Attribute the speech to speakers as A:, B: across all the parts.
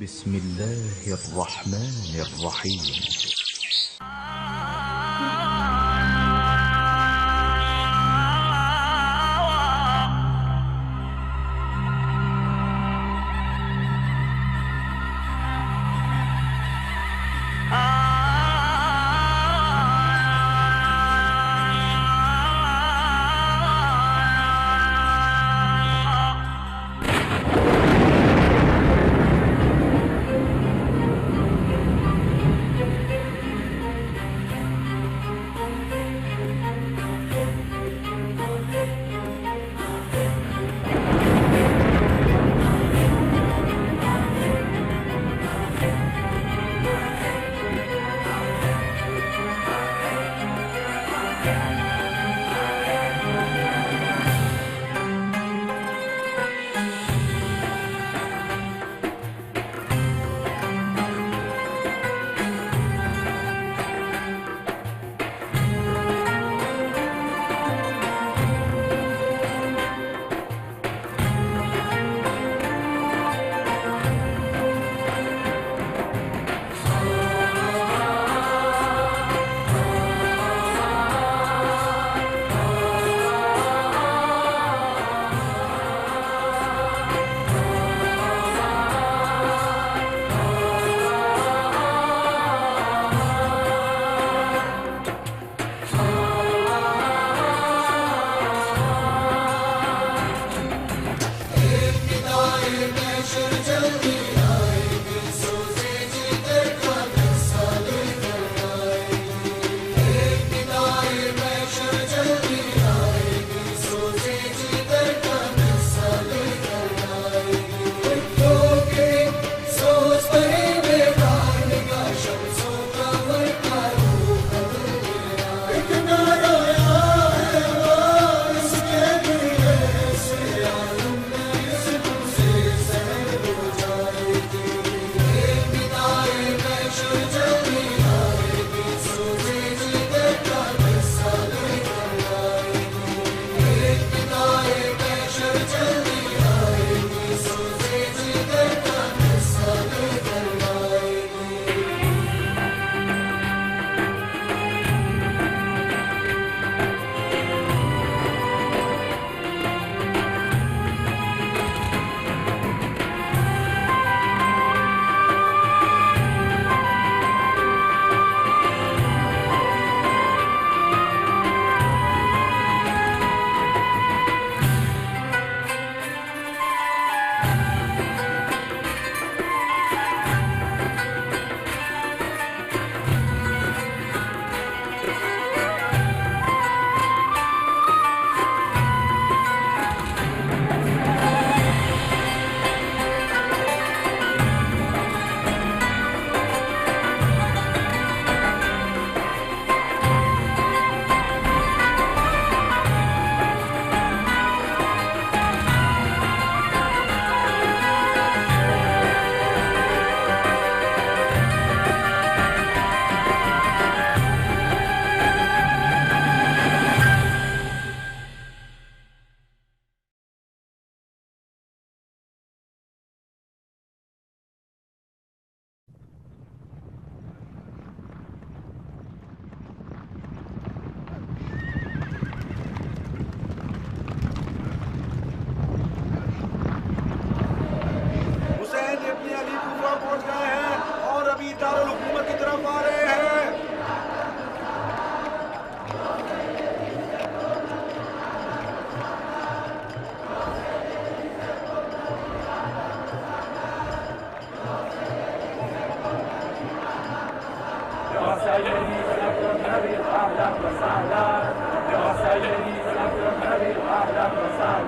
A: بسم الله الرحمن الرحيم.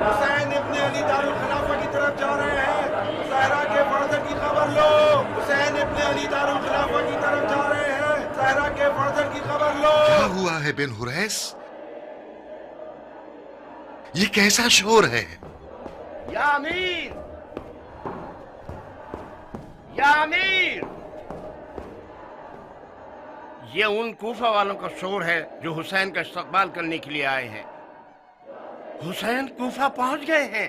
B: حسین ابن علی دارالخلافہ کی طرف جا رہے ہیں، زہرا کے فرزند کی خبر لو۔ حسین ابن علی دارالخلافہ کی طرف جا رہے ہیں، زہرا کے فرزند کی خبر لو۔
C: کیا ہوا ہے بن حریث؟ یہ کیسا شور ہے؟
B: یا امیر، یا امیر، یہ ان کوفہ والوں کا شور ہے جو حسین کا استقبال کرنے کے لیے آئے ہیں۔ حسین کوفہ پہنچ گئے ہیں،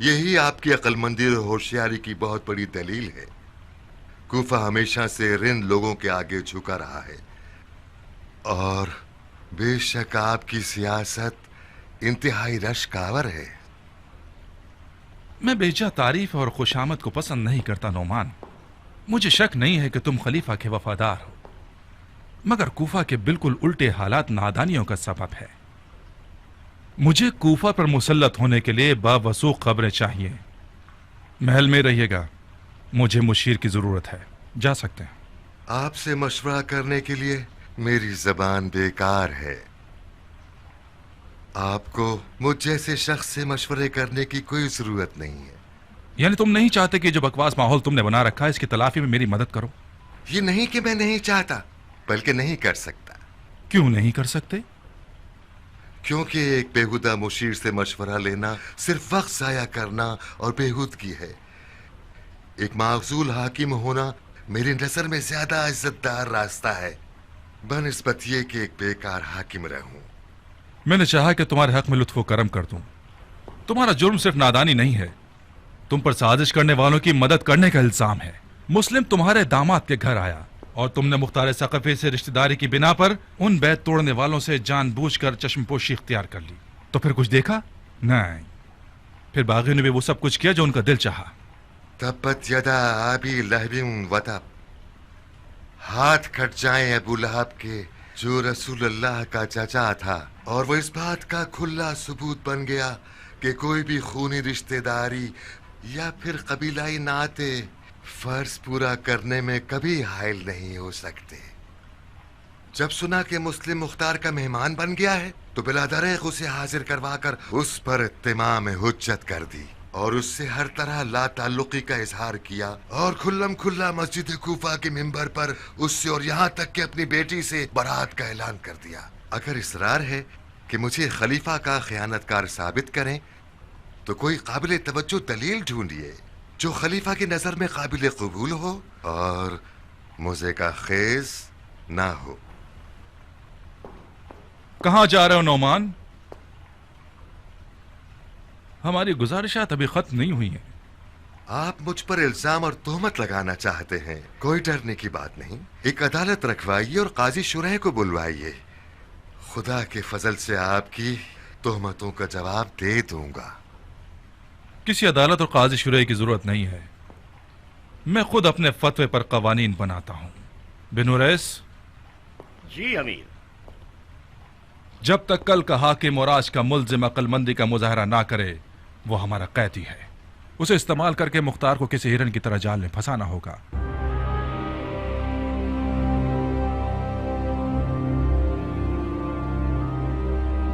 C: یہی آپ کی عقل مندی اور ہوشیاری کی بہت بڑی دلیل ہے۔ کوفہ ہمیشہ سے رند لوگوں کے آگے جھکا رہا ہے، اور بے شک آپ کی سیاست انتہائی رشکاور ہے۔
D: میں بیجا تعریف اور خوشامد کو پسند نہیں کرتا نعمان۔ مجھے شک نہیں ہے کہ تم خلیفہ کے وفادار ہو، مگر کوفہ کے بالکل الٹے حالات نادانیوں کا سبب ہے۔ مجھے کوفہ پر مسلط ہونے کے لیے باوثوق خبریں چاہیے۔ محل میں رہیے گا، مجھے مشیر کی ضرورت ہے، جا سکتے ہیں۔
C: آپ سے مشورہ کرنے کے لیے میری زبان بیکار ہے۔ آپ کو مجھ جیسے شخص سے مشورے کرنے کی کوئی ضرورت نہیں ہے۔
D: یعنی تم نہیں چاہتے کہ جو بکواس ماحول تم نے بنا رکھا ہے اس کی تلافی میں میری مدد کرو؟
C: یہ نہیں کہ میں نہیں چاہتا، بلکہ نہیں کر سکتا۔
D: کیوں نہیں کر سکتے؟
C: کیونکہ ایک بیہودہ مشیر سے مشورہ لینا صرف وقت ضائع کرنا اور بیہودگی ہے۔ ایک معزول حاکم ہونا میری نظر میں زیادہ عزت دار راستہ ہے بنسبت یہ کہ ایک بیکار حاکم رہوں۔
D: میں نے چاہا کہ تمہارے حق میں لطف و کرم کر دوں۔ تمہارا جرم صرف نادانی نہیں ہے، تم پر سازش کرنے والوں کی مدد کرنے کا الزام ہے۔ مسلم تمہارے داماد کے گھر آیا اور تم نے مختار ثقفی سے رشتہ داری کی بنا پر ان بیت توڑنے والوں سے جان بوجھ کر چشم پوشی اختیار کر لی۔ تو پھر کچھ دیکھا؟ نہیں، پھر باغیوں نے بھی وہ سب کچھ کیا جو ان کا دل چاہا۔
C: تبت یدا ابی لہب وتب، ہاتھ کٹ جائیں ابو لہب کے جو رسول اللہ کا چچا تھا، اور وہ اس بات کا کھلا ثبوت بن گیا کہ کوئی بھی خونی رشتہ داری یا پھر قبیلائی ناطے فرض پورا کرنے میں کبھی حائل نہیں ہو سکتے۔ جب سنا کہ مسلم مختار کا مہمان بن گیا ہے تو بلا دریغ اسے حاضر کروا کر اس پر اتمام حجت کر دی اور اس سے ہر طرح لا تعلقی کا اظہار کیا، اور کھلم کھلا مسجد کوفہ کے ممبر پر اس سے اور یہاں تک کہ اپنی بیٹی سے برات کا اعلان کر دیا۔ اگر اصرار ہے کہ مجھے خلیفہ کا خیانت کار ثابت کریں تو کوئی قابل توجہ دلیل ڈھونڈیے جو خلیفہ کی نظر میں قابل قبول ہو اور مزے کا خیز نہ ہو۔
D: کہاں جا رہے ہو نعمان؟ ہماری گزارشات ابھی ختم نہیں ہوئی ہیں۔
C: آپ مجھ پر الزام اور تہمت لگانا چاہتے ہیں، کوئی ڈرنے کی بات نہیں۔ ایک عدالت رکھوائیے اور قاضی شرح کو بلوائیے، خدا کے فضل سے آپ کی تہمتوں کا جواب دے دوں گا۔
D: کسی عدالت اور قاضی شرح کی ضرورت نہیں ہے، میں خود اپنے فتوے پر قوانین بناتا ہوں۔ بن ریس،
E: جی امیر۔
D: جب تک کل کا حاکم اور آج کا ملزم عقل مندی کا مظاہرہ نہ کرے وہ ہمارا قیدی ہے، اسے استعمال کر کے مختار کو کسی ہرن کی طرح جال میں پھنسانا ہوگا۔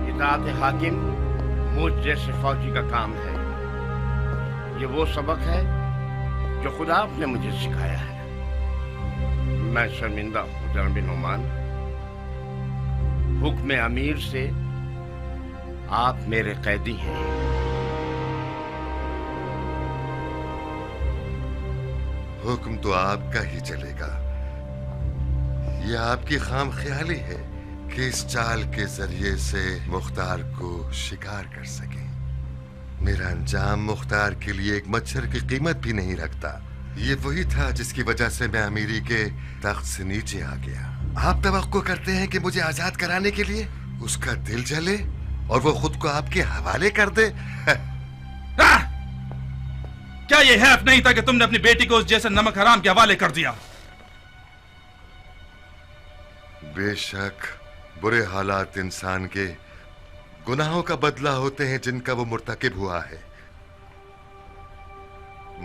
E: اطاعت حاکم مجھ جیسے فوجی کا کام ہے، یہ وہ سبق ہے جو خدا آپ نے مجھے سکھایا ہے۔ میں شرمندہ ہوں جناب نعمان، حکم امیر سے آپ میرے قیدی ہیں۔
C: حکم تو آپ کا ہی چلے گا، یہ آپ کی خام خیالی ہے کہ اس چال کے ذریعے سے مختار کو شکار کر سکیں۔ میرا انجام مختار کے لیے ایک مچھر کی قیمت بھی نہیں رکھتا۔ یہ وہی تھا جس کی وجہ سے میں امیری کے تخت سے نیچے آ گیا۔ آپ توقع کرتے ہیں کہ مجھے آزاد کرانے کے لیے اس کا دل جلے اور وہ خود کو آپ کے حوالے کر دے؟
D: کیا یہ حیف نہیں تھا کہ تم نے اپنی بیٹی کو اس جیسے نمک حرام کے حوالے کر دیا؟
C: بے شک برے حالات انسان کے گناہوں کا بدلہ ہوتے ہیں جن کا وہ مرتکب ہوا ہے۔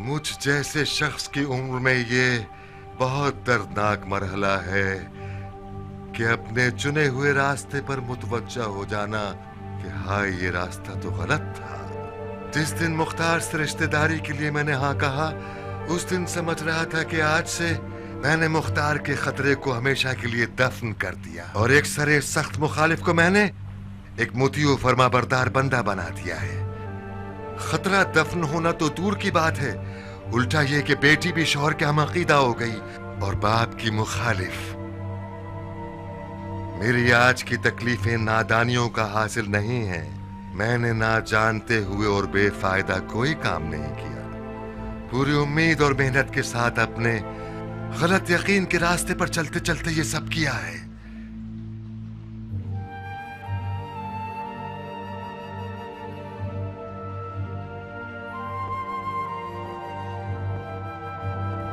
C: مجھ جیسے شخص کی عمر میں یہ بہت دردناک مرحلہ ہے کہ اپنے چنے ہوئے راستے پر متوجہ ہو جانا کہ ہائے یہ راستہ تو غلط تھا۔ جس دن مختار سے رشتہ داری کے لیے میں نے ہاں کہا، اس دن سمجھ رہا تھا کہ آج سے میں نے مختار کے خطرے کو ہمیشہ کے لیے دفن کر دیا، اور ایک سرے سخت مخالف کو میں نے ایک مطیع فرما بردار بندہ بنا دیا ہے۔ خطرہ دفن ہونا تو دور کی بات ہے، الٹا یہ کہ بیٹی بھی شوہر کے ہم عقیدہ ہو گئی اور باپ کی مخالف۔ میری آج کی تکلیفیں نادانیوں کا حاصل نہیں ہیں، میں نے نہ جانتے ہوئے اور بے فائدہ کوئی کام نہیں کیا. پوری امید اور محنت کے ساتھ اپنے غلط یقین کے راستے پر چلتے چلتے یہ سب کیا ہے.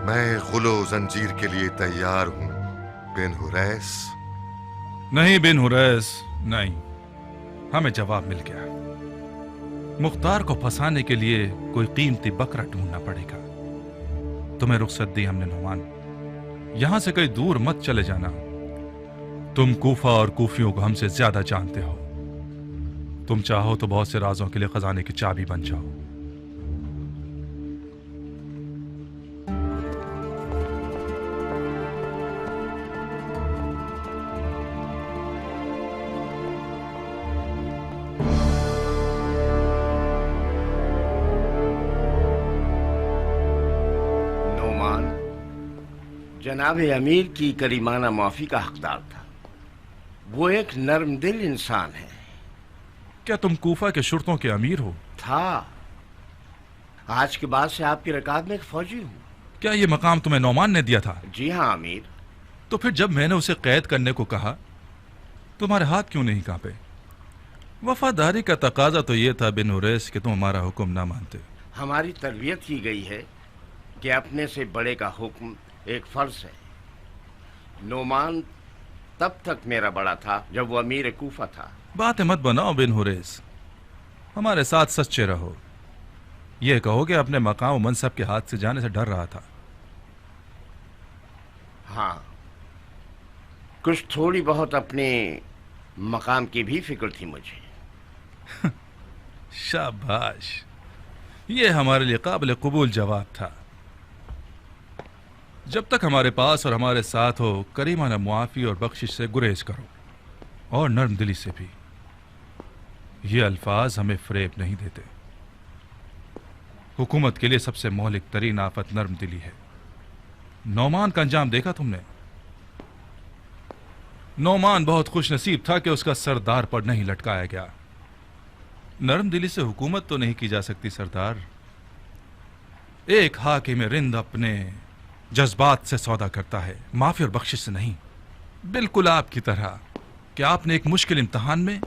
C: میں غل و زنجیر کے لیے تیار ہوں بن حریث.
D: نہیں بن حریث نہیں، ہمیں جواب مل گیا. مختار کو پھنسانے کے لیے کوئی قیمتی بکرا ڈھونڈنا پڑے گا. تمہیں رخصت دی ہم نے نعمان. یہاں سے کہیں دور مت چلے جانا. تم کوفہ اور کوفیوں کو ہم سے زیادہ جانتے ہو. تم چاہو تو بہت سے رازوں کے لیے خزانے کی چابی بن جاؤ.
E: جناب امیر کی کریمانہ معافی کا حقدار تھا. وہ ایک نرم دل انسان ہے.
D: کیا تم کوفہ کے شرطوں کے امیر ہو؟
E: تھا. آج کے بعد سے آپ کی رکاب میں ایک فوجی ہوں.
D: کیا یہ مقام تمہیں نعمان نے دیا تھا؟
E: جی ہاں امیر.
D: تو پھر جب میں نے اسے قید کرنے کو کہا تمہارے ہاتھ کیوں نہیں کانپے؟ وفاداری کا تقاضا تو یہ تھا بن حریث کہ تم ہمارا حکم نہ مانتے.
E: ہماری تربیت کی گئی ہے کہ اپنے سے بڑے کا حکم ایک فرض ہے. نعمان تب تک میرا بڑا تھا جب وہ امیر کوفہ تھا.
D: باتیں مت بناؤ بن حریث. ہمارے ساتھ سچے رہو. یہ کہو کہ اپنے مقام و منصب کے ہاتھ سے جانے سے ڈر رہا تھا.
E: ہاں، کچھ تھوڑی بہت اپنے مقام کی بھی فکر تھی مجھے.
D: شاباش، یہ ہمارے لیے قابل قبول جواب تھا. جب تک ہمارے پاس اور ہمارے ساتھ ہو کریمانہ معافی اور بخشش سے گریز کرو، اور نرم دلی سے بھی. یہ الفاظ ہمیں فریب نہیں دیتے. حکومت کے لیے سب سے مہلک ترین آفت نرم دلی ہے. نعمان کا انجام دیکھا تم نے؟ نعمان بہت خوش نصیب تھا کہ اس کا سردار پر نہیں لٹکایا گیا. نرم دلی سے حکومت تو نہیں کی جا سکتی سردار. ایک حاکم رند اپنے جذبات سے سودا کرتا ہے، معافی اور بخشش سے نہیں. بالکل آپ کی طرح کہ آپ نے ایک مشکل امتحان میں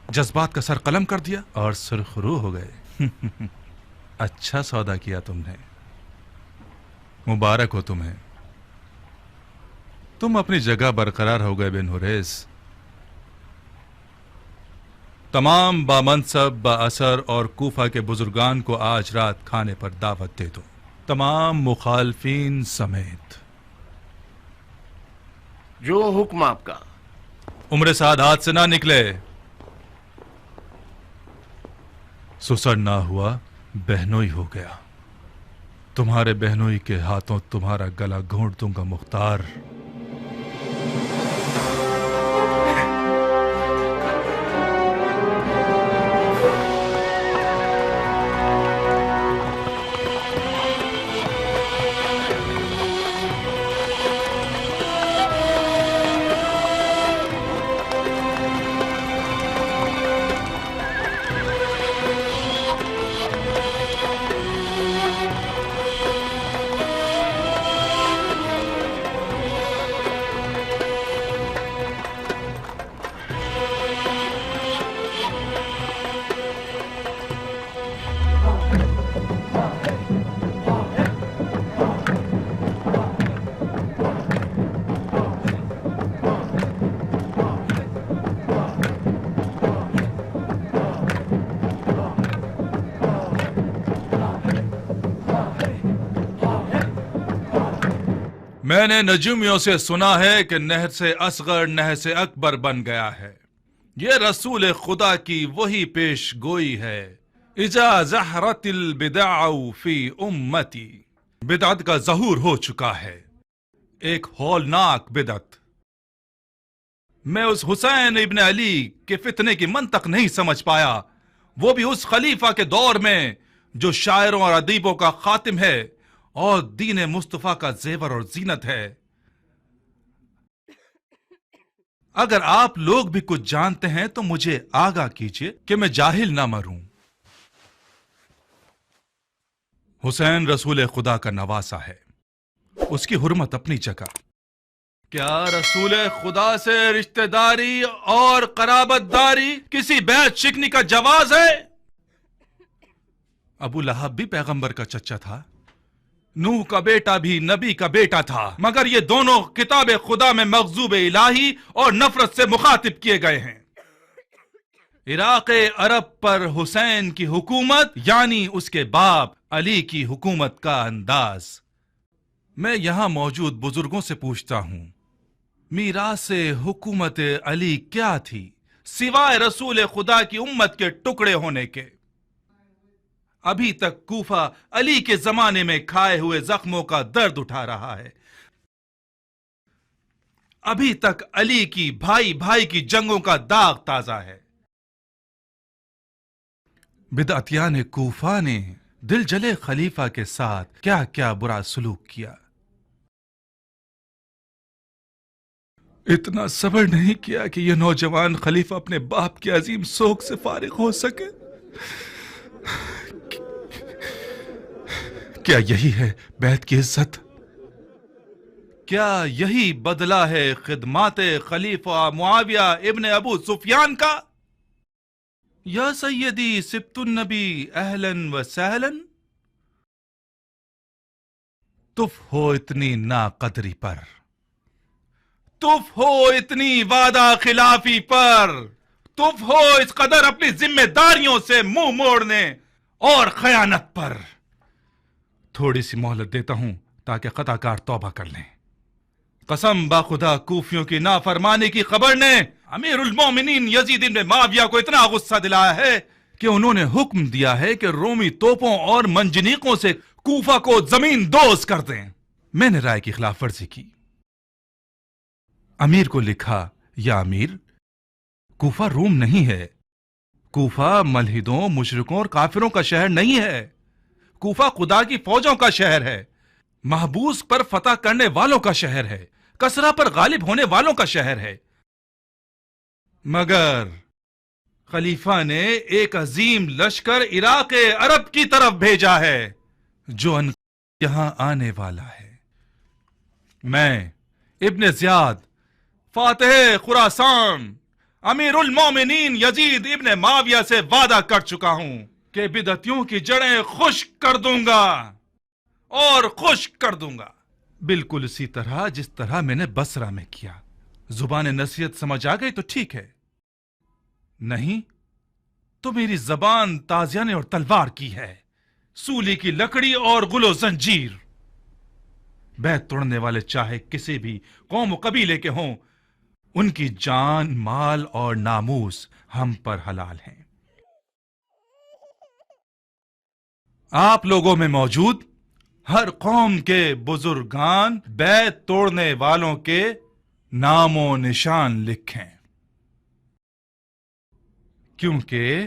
D: جذبات کا سر قلم کر دیا اور سرخرو ہو گئے. اچھا سودا کیا تم نے. مبارک ہو تمہیں. تم اپنی جگہ برقرار ہو گئے بن حریث. تمام بامنصب با اثر اور کوفہ کے بزرگان کو آج رات کھانے پر دعوت دے دو، تمام مخالفین سمیت.
E: جو حکم آپ کا.
D: عمر سعد ہاتھ سے نہ نکلے. سسڑ نہ ہوا بہنوئی ہو گیا. تمہارے بہنوئی کے ہاتھوں تمہارا گلا گھونٹ دوں گا مختار. میں نے نجومیوں سے سنا ہے کہ نہر سے اصغر نہر سے اکبر بن گیا ہے. یہ رسول خدا کی وہی پیش گوئی ہے. اذا زہرت البدع فی امتی. بدعت کا ظہور ہو چکا ہے، ایک ہولناک بدعت. میں اس حسین ابن علی کے فتنے کی منطق نہیں سمجھ پایا، وہ بھی اس خلیفہ کے دور میں جو شاعروں اور ادیبوں کا خاتم ہے اور دین مصطفیٰ کا زیور اور زینت ہے. اگر آپ لوگ بھی کچھ جانتے ہیں تو مجھے آگاہ کیجیے کہ میں جاہل نہ مروں۔ حسین رسول خدا کا نواسا ہے، اس کی حرمت اپنی جگہ۔ کیا رسول خدا سے رشتہ داری اور قرابت داری کسی بیعت شکنی کا جواز ہے؟ ابو لہب بھی پیغمبر کا چچا تھا، نوح کا بیٹا بھی نبی کا بیٹا تھا، مگر یہ دونوں کتاب خدا میں مغضوب الہی اور نفرت سے مخاطب کیے گئے ہیں۔ عراق عرب پر حسین کی حکومت یعنی اس کے باپ علی کی حکومت کا انداز۔ میں یہاں موجود بزرگوں سے پوچھتا ہوں، میراث حکومت علی کیا تھی سوائے رسول خدا کی امت کے ٹکڑے ہونے کے؟ ابھی تک کوفہ علی کے زمانے میں کھائے ہوئے زخموں کا درد اٹھا رہا ہے، ابھی تک علی کی بھائی بھائی کی جنگوں کا داغ تازہ ہے۔ بدعتیان کوفہ نے دل جلے خلیفہ کے ساتھ کیا کیا برا سلوک کیا۔ اتنا صبر نہیں کیا کہ یہ نوجوان خلیفہ اپنے باپ کی عظیم سوگ سے فارغ ہو سکے۔ کیا یہی ہے بیعت کی عزت؟ کیا یہی بدلہ ہے خدمات خلیفہ معاویہ ابن ابو سفیان کا؟ یا سیدی سبت النبی اہلاً و سہلاً، تف ہو اتنی ناقدری پر، تف ہو اتنی وعدہ خلافی پر، تف ہو اس قدر اپنی ذمہ داریوں سے منہ موڑنے اور خیانت پر۔ تھوڑی سی مہلت دیتا ہوں تاکہ خطا کار توبہ کر لیں۔ قسم باخدا کوفیوں کی نافرمانی کی خبر نے امیر المومنین یزید بن معاویہ کو اتنا غصہ دلایا ہے کہ انہوں نے حکم دیا ہے کہ رومی توپوں اور منجنیقوں سے کوفہ کو زمین دوز کر دیں۔ میں نے رائے کی خلاف ورزی کی، امیر کو لکھا، یا امیر، کوفہ روم نہیں ہے، کوفہ ملحدوں مشرکوں اور کافروں کا شہر نہیں ہے، کوفہ خدا کی فوجوں کا شہر ہے، محبوس پر فتح کرنے والوں کا شہر ہے، کسرا پر غالب ہونے والوں کا شہر ہے۔ مگر خلیفہ نے ایک عظیم لشکر عراق عرب کی طرف بھیجا ہے جو یہاں آنے والا ہے۔ میں ابن زیاد فاتح خراسان امیر المومنین یزید ابن معاویہ سے وعدہ کر چکا ہوں کہ بدعتیوں کی جڑیں خشک کر دوں گا اور خشک کر دوں گا، بالکل اسی طرح جس طرح میں نے بصرہ میں کیا۔ زبان نصیحت سمجھ آ گئی تو ٹھیک ہے، نہیں تو میری زبان تازیانے اور تلوار کی ہے، سولی کی لکڑی اور غل و زنجیر۔ بیعت توڑنے والے چاہے کسی بھی قوم و قبیلے کے ہوں، ان کی جان، مال اور ناموس ہم پر حلال ہیں۔ آپ لوگوں میں موجود ہر قوم کے بزرگان بیعت توڑنے والوں کے نام و نشان لکھیں، کیونکہ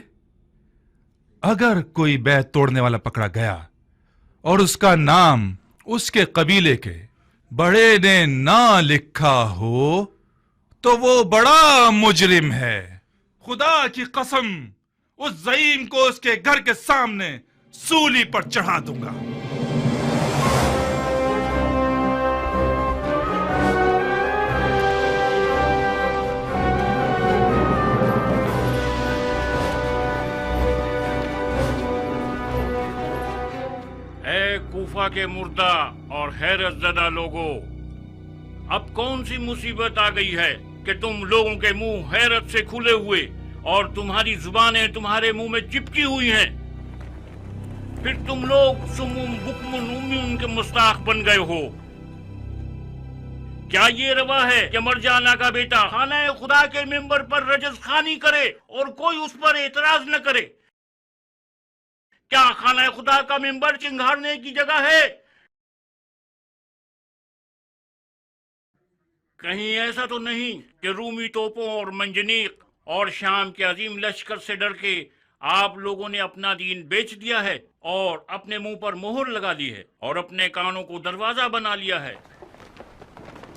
D: اگر کوئی بیعت توڑنے والا پکڑا گیا اور اس کا نام اس کے قبیلے کے بڑے نے نہ لکھا ہو تو وہ بڑا مجرم ہے۔ خدا کی قسم اس زعیم کو اس کے گھر کے سامنے سولی پر چڑھا دوں گا۔
F: اے کوفہ کے مردہ اور حیرت زدہ لوگو، اب کون سی مصیبت آ گئی ہے کہ تم لوگوں کے منہ حیرت سے کھلے ہوئے اور تمہاری زبانیں تمہارے منہ میں چپکی ہوئی ہیں؟ پھر تم لوگ سمم بکم عمی کے مستاق بن گئے ہو۔ کیا یہ روا ہے کہ مرجانہ کا بیٹا خانہ خدا کے ممبر پر رجز خوانی کرے اور کوئی اس پر اعتراض نہ کرے؟ کیا خانہ خدا کا ممبر چنگھاڑنے کی جگہ ہے؟ کہیں ایسا تو نہیں کہ رومی توپوں اور منجنیق اور شام کے عظیم لشکر سے ڈر کے آپ لوگوں نے اپنا دین بیچ دیا ہے اور اپنے منہ پر مہر لگا دی ہے اور اپنے کانوں کو دروازہ بنا لیا ہے؟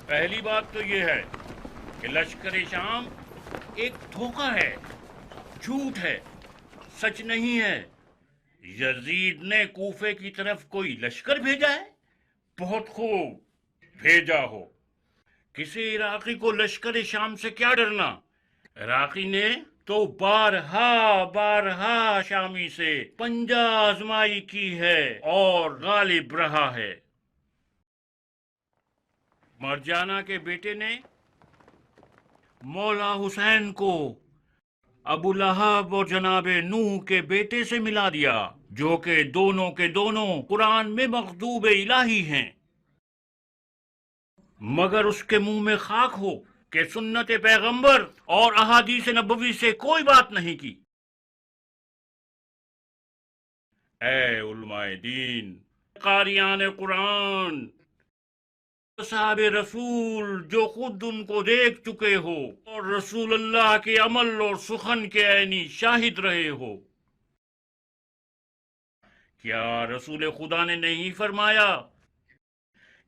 F: پہلی بات تو یہ ہے کہ لشکر شام ایک دھوکہ ہے، جھوٹ ہے، سچ نہیں ہے۔ یزید نے کوفے کی طرف کوئی لشکر بھیجا ہے؟ بہت خوب، بھیجا ہو۔ کسی عراقی کو لشکر شام سے کیا ڈرنا؟ عراقی نے تو بارہا شامی سے پنجہ آزمائی کی ہے اور غالب رہا ہے۔ مرجانہ کے بیٹے نے مولا حسین کو ابو لہب اور جناب نوح کے بیٹے سے ملا دیا، جو کہ دونوں کے دونوں قرآن میں مغضوب الہی ہیں، مگر اس کے منہ میں خاک ہو کہ سنت پیغمبر اور احادیث نبوی سے کوئی بات نہیں کی۔ اے علماء دین، قاریان قرآن، صحاب رسول جو خود ان کو دیکھ چکے ہو اور رسول اللہ کے عمل اور سخن کے عینی شاہد رہے ہو، کیا رسول خدا نے نہیں فرمایا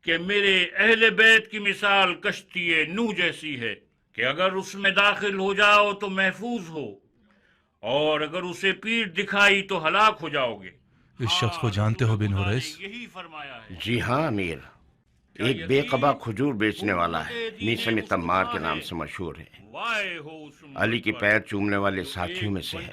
F: کہ میرے اہل بیت کی مثال کشتی نوح جیسی ہے کہ اگر اس میں داخل ہو جاؤ تو محفوظ ہو اور اگر اسے پیٹھ دکھائی تو ہلاک ہو جاؤ گے؟
D: اس شخص کو جانتے ہو بن حریث؟
F: یہی فرمایا ہے۔
E: جی ہاں امیر، ایک بے قبا کھجور بیچنے والا ہے، میسم تمار کے نام سے مشہور ہے، علی کی پیر چومنے والے ساتھیوں میں سے ہے۔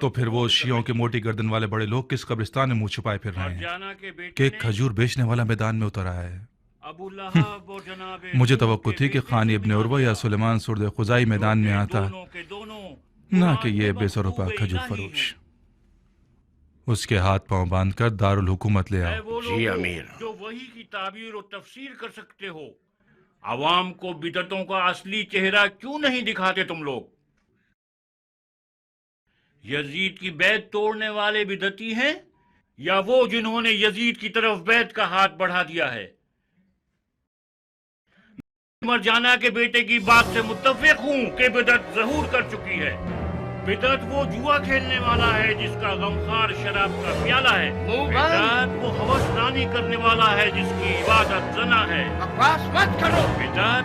D: تو پھر وہ شیعوں کے موٹی گردن والے بڑے لوگ کس قبرستان میں منہ چھپائے پھر رہے ہیں کہ ایک کھجور بیچنے والا میدان میں اتر آیا ہے؟ مجھے توقع تھی کہ خانی ابن عروہ یا سلیمان سرد خزائی میدان میں آتا، نہ کہ یہ بے سروپا کھجور فروش۔ اس کے ہاتھ پاؤں باندھ کر دارالحکومت لے آؤ۔
E: جی امیر۔
F: جو وحی کی تعبیر و تفسیر کر سکتے ہو، عوام کو بدعتوں کا اصلی چہرہ کیوں نہیں دکھاتے تم لوگ؟ یزید کی بیعت توڑنے والے بدعتی ہیں یا وہ جنہوں نے یزید کی طرف بیعت کا ہاتھ بڑھا دیا ہے؟ مرجانہ کے بیٹے کی بات سے متفق ہوں کہ بدعت ظہور کر چکی ہے۔ بدعت وہ جوا کھیلنے والا ہے جس کا غمخوار شراب کا پیالہ ہے۔ بدعت وہ ہوس رانی کرنے والا ہے جس کی عبادت زنا ہے۔
E: بکواس مت کرو۔
F: بدعت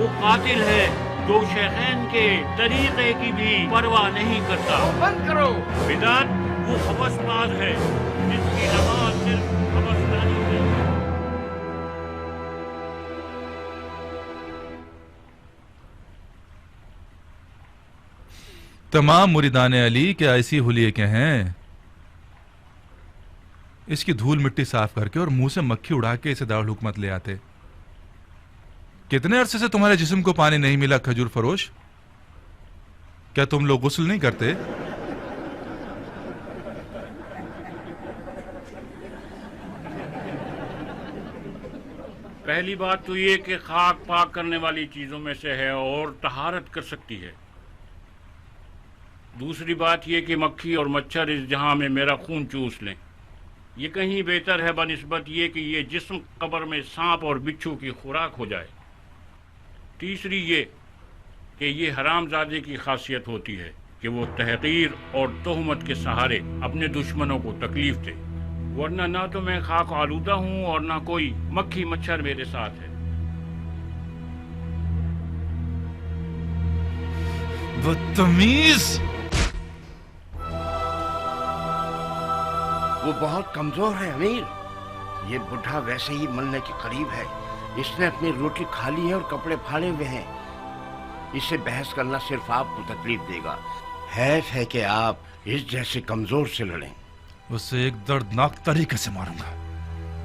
F: وہ قاتل ہے جو شیخین کے طریقے کی بھی پرواہ نہیں کرتا۔
E: بند کرو۔
F: بدعت وہ ہوس باز ہے جس کی نماز صرف ہوس رانی ہے۔
D: تمام مریدان علی کے ایسی حلیے کے ہیں، اس کی دھول مٹی صاف کر کے اور منہ سے مکھی اڑا کے اسے دارالحکومت لے آتے۔ کتنے عرصے سے تمہارے جسم کو پانی نہیں ملا کھجور فروش؟ کیا تم لوگ غسل نہیں کرتے؟
F: پہلی بات تو یہ کہ خاک پاک کرنے والی چیزوں میں سے ہے اور طہارت کر سکتی ہے۔ دوسری بات یہ کہ مکھی اور مچھر اس جہاں میں میرا خون چوس لیں، یہ کہیں بہتر ہے بنسبت یہ کہ یہ جسم قبر میں سانپ اور بچھو کی خوراک ہو جائے۔ تیسری یہ کہ یہ حرام زادے کی خاصیت ہوتی ہے کہ وہ تحقیر اور تہمت کے سہارے اپنے دشمنوں کو تکلیف دے، ورنہ نہ تو میں خاک آلودہ ہوں اور نہ کوئی مکھی مچھر میرے ساتھ ہے۔
D: بدتمیز!
E: وہ بہت کمزور ہے امیر، یہ بڈھا ویسے ہی ملنے کے قریب ہے، اس نے اپنی روٹی کھا لی ہے اور کپڑے پھاڑے ہوئے ہیں، اس سے بحث کرنا صرف آپ کو تکلیف دے گا۔ حیف ہے کہ آپ اس جیسے کمزور سے لڑیں۔
D: اسے ایک دردناک طریقے سے ماروں گا۔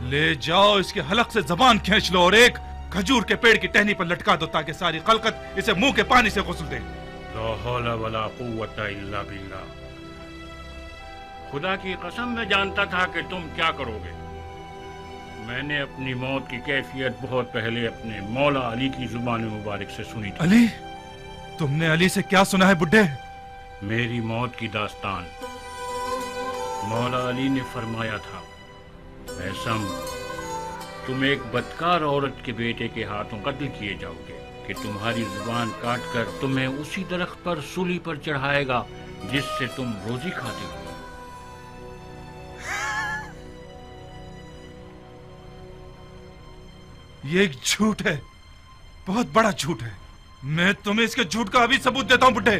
D: لے جاؤ اس کے حلق سے زبان کھینچ لو اور ایک کھجور کے پیڑ کی ٹہنی پر لٹکا دو تاکہ ساری خلقت اسے منہ کے پانی سے غسل دے۔
F: لا حول ولا قوت الا باللہ۔ خدا کی قسم میں جانتا تھا کہ تم کیا کرو گے۔ میں نے اپنی موت کی کیفیت بہت پہلے اپنے مولا علی کی زبان مبارک سے سنی تھی۔
D: علی؟ تم نے علی سے کیا سنا ہے بڈھے؟
F: میری موت کی داستان۔ مولا علی نے فرمایا تھا، ایسم تم ایک بدکار عورت کے بیٹے کے ہاتھوں قتل کیے جاؤ گے کہ تمہاری زبان کاٹ کر تمہیں اسی درخت پر سولی پر چڑھائے گا جس سے تم روزی کھاتے ہو۔
D: یہ ایک جھوٹ ہے، بہت بڑا جھوٹ ہے. میں تمہیں اس کے جھوٹ کا ابھی ثبوت دیتا ہوں بڈھے.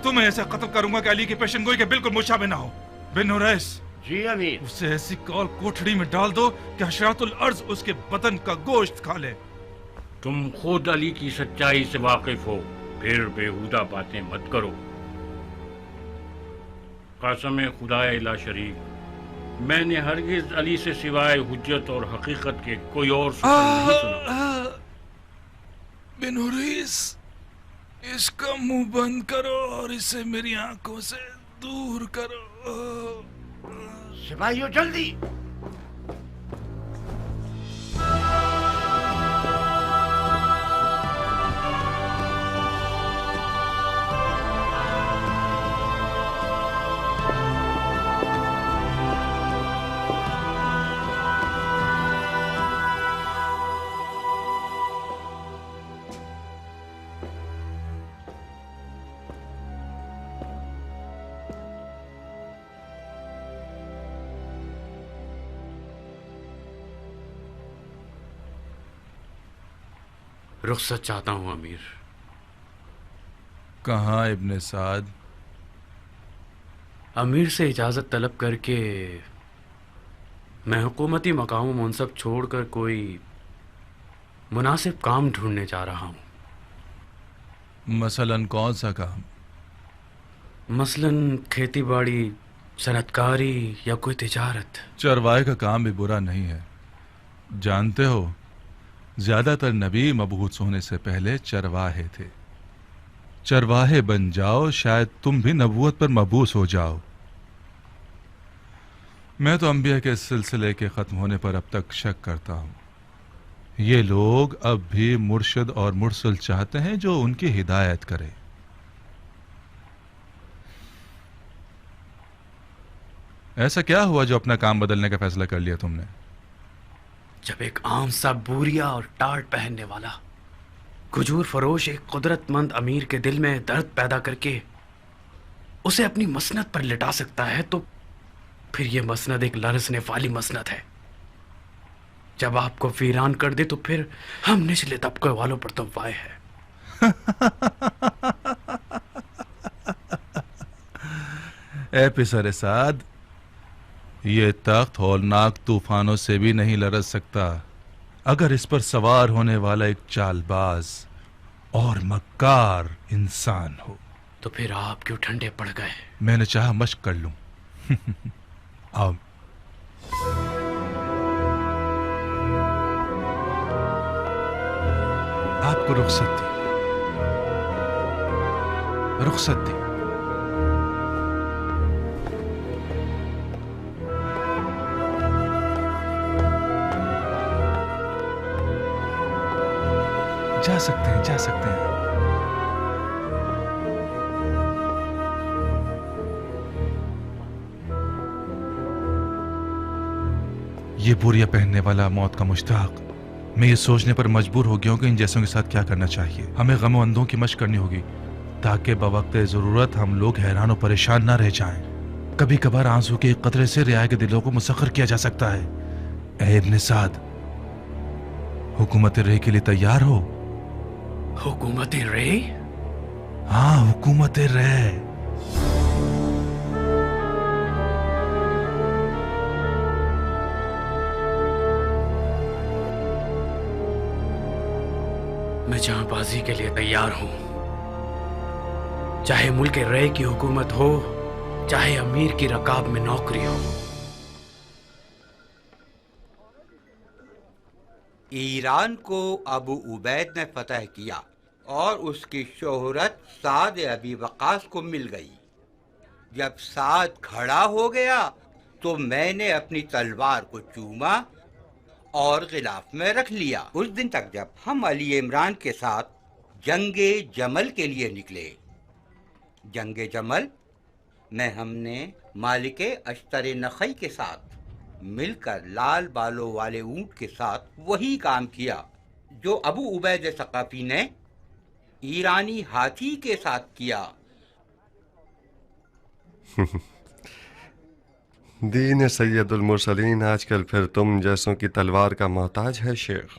D: تمہیں ایسا قتل کروں گا کہ علی کی پیشن گوئی کے بالکل مشابہ نہ ہو. بن اویس،
E: جی امیر.
D: اسے ایسی کال کوٹھڑی میں ڈال دو کہ حشرات الارض اس کے بدن کا گوشت کھا لے.
F: تم خود علی کی سچائی سے واقف ہو، پھر بیہودہ باتیں مت کرو. قسم خدا لا شریک، میں نے ہرگز علی سے سوائے حجت اور حقیقت کے کوئی اور سخن نہیں سنا.
D: بن اویس، اس کا منہ بند کرو اور اسے میری آنکھوں سے دور کرو.
E: سپاہیوں جلدی.
G: رخصت چاہتا ہوں امیر.
D: کہاں ابن سعد؟
G: امیر سے اجازت طلب کر کے میں حکومتی مقام و منصب چھوڑ کر کوئی مناسب کام ڈھونڈنے جا رہا ہوں.
D: مثلاً کون سا کام؟
G: مثلاً کھیتی باڑی، صنعت کاری یا کوئی تجارت.
D: چرواہے کا کام بھی برا نہیں ہے. جانتے ہو زیادہ تر نبی مبعوث ہونے سے پہلے چرواہے تھے. چرواہے بن جاؤ، شاید تم بھی نبوت پر مبعوث ہو جاؤ. میں تو انبیاء کے سلسلے کے ختم ہونے پر اب تک شک کرتا ہوں. یہ لوگ اب بھی مرشد اور مرسل چاہتے ہیں جو ان کی ہدایت کرے. ایسا کیا ہوا جو اپنا کام بدلنے کا فیصلہ کر لیا تم نے؟
G: جب ایک عام سا بوریا اور ٹاٹ پہننے والا کھجور فروش ایک قدرت مند امیر کے دل میں درد پیدا کر کے اسے اپنی مسند پر لٹا سکتا ہے تو پھر یہ مسند ایک لرزنے والی مسند ہے. جب آپ کو ویران کر دے تو پھر ہم نچلے طبقے والوں پر تو وائے ہے.
D: اے پسر سعد، یہ تخت ہولناک طوفانوں سے بھی نہیں لرز سکتا اگر اس پر سوار ہونے والا ایک چال باز اور مکار انسان ہو.
G: تو پھر آپ کیوں ٹھنڈے پڑ گئے؟
D: میں نے چاہا مشق کر لوں. آؤ. آپ کو رخصت دی، رخصت دی. جا سکتے ہیں، جا سکتے ہیں. یہ بوریا پہننے والا موت کا مشتاق، میں یہ سوچنے پر مجبور ہو گیا ہوں کہ ان جیسوں کے ساتھ کیا کرنا چاہیے. ہمیں غم و اندوں کی مشق کرنی ہوگی تاکہ بوقت ضرورت ہم لوگ حیران و پریشان نہ رہ جائیں. کبھی کبھار آنسو کے ایک قطرے سے رعایا کے دلوں کو مسخر کیا جا سکتا ہے. اے ابن سعد، حکومت رے کے لیے تیار ہو؟
G: حکومت رے؟
D: ہاں، حکومت رے.
G: میں جہاں بازی کے لیے تیار ہوں، چاہے ملک رے کی حکومت ہو، چاہے امیر کی رکاب میں نوکری ہو.
H: ایران کو ابو عبید نے فتح کیا اور اس کی شہرت سعد ابی وقاص کو مل گئی. جب سعد کھڑا ہو گیا تو میں نے اپنی تلوار کو چوما اور غلاف میں رکھ لیا اس دن تک جب ہم علی عمران کے ساتھ جنگ جمل کے لیے نکلے. جنگ جمل میں ہم نے مالک اشتر نخی کے ساتھ مل کر لال بالوں والے اونٹ کے ساتھ وہی کام کیا جو ابو عبید ثقفی نے ایرانی ہاتھی کے ساتھ کیا.
I: دین سید المرسلین آج کل پھر تم جیسوں کی تلوار کا محتاج ہے شیخ.